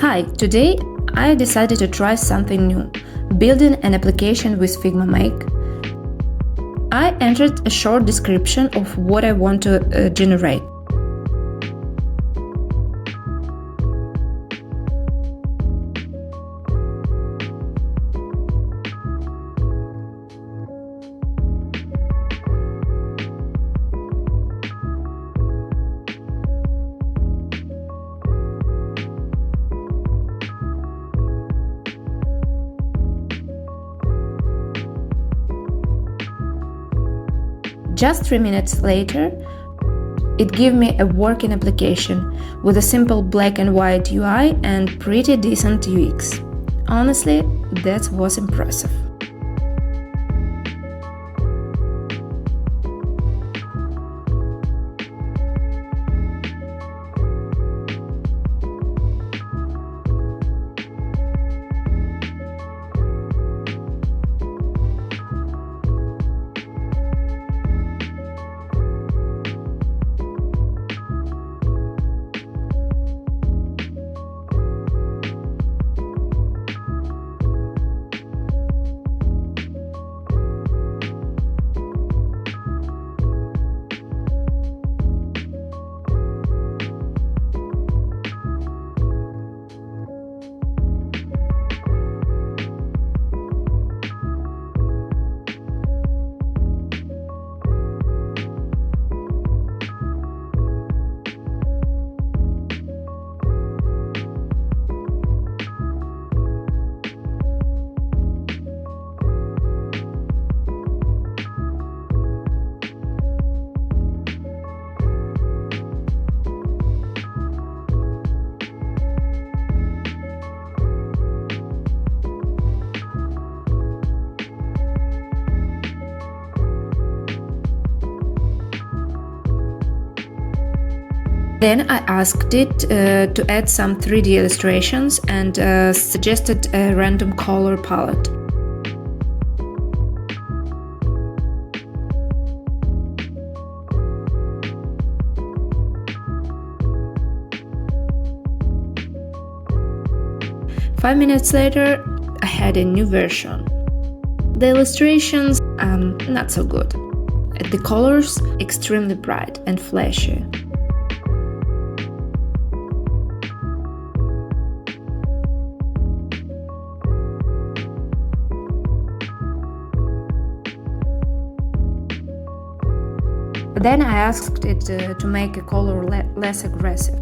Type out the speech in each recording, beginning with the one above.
Hi, today I decided to try something new, building an application with Figma Make. I entered a short description of what I want to generate. Just 3 minutes later, it gave me a working application with a simple black and white UI and pretty decent UX. Honestly, that was impressive. Then I asked it to add some 3D illustrations and suggested a random color palette. Five minutes later, I had a new version. The illustrations, not so good. The colors, extremely bright and flashy. Then I asked it to make a color less aggressive.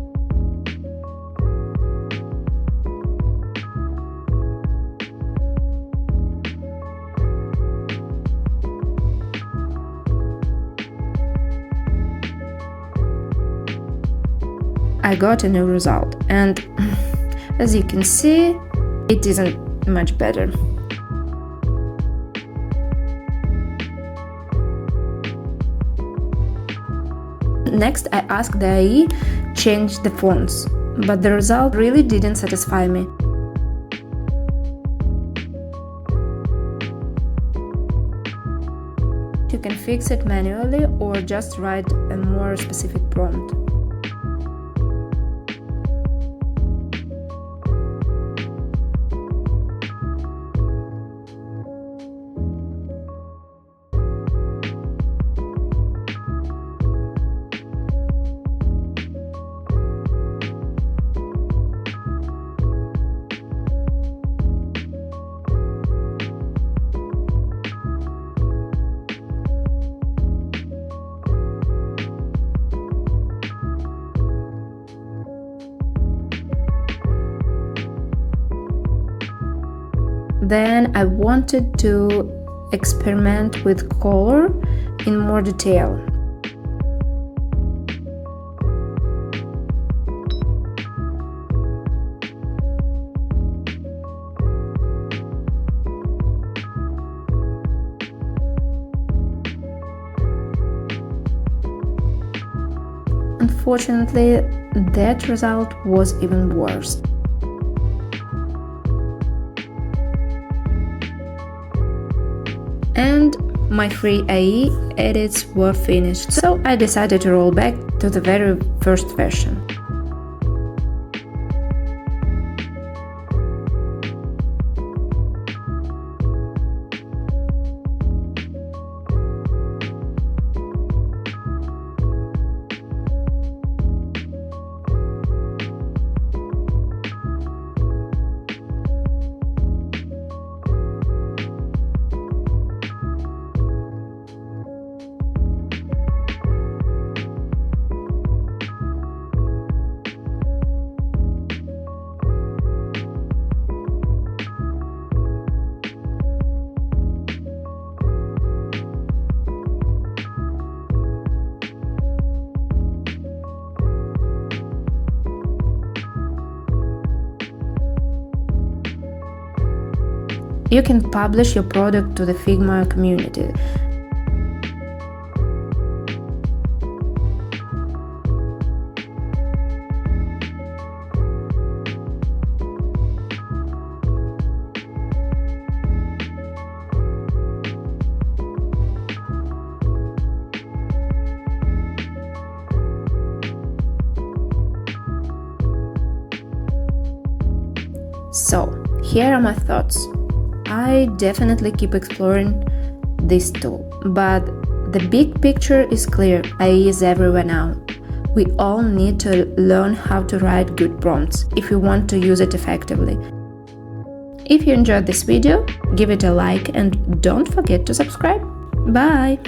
I got a new result, and as you can see, it isn't much better. Next, I asked the AI change the fonts, but the result really didn't satisfy me. You can fix it manually or just write a more specific prompt. Then I wanted to experiment with color in more detail. Unfortunately, that result was even worse. And my free AI edits were finished, so I decided to roll back to the very first version. You can publish your product to the Figma community. So, here are my thoughts. I definitely keep exploring this tool, but the big picture is clear. AI is everywhere now. We all need to learn how to write good prompts if we want to use it effectively. If you enjoyed this video, give it a like and don't forget to subscribe. Bye!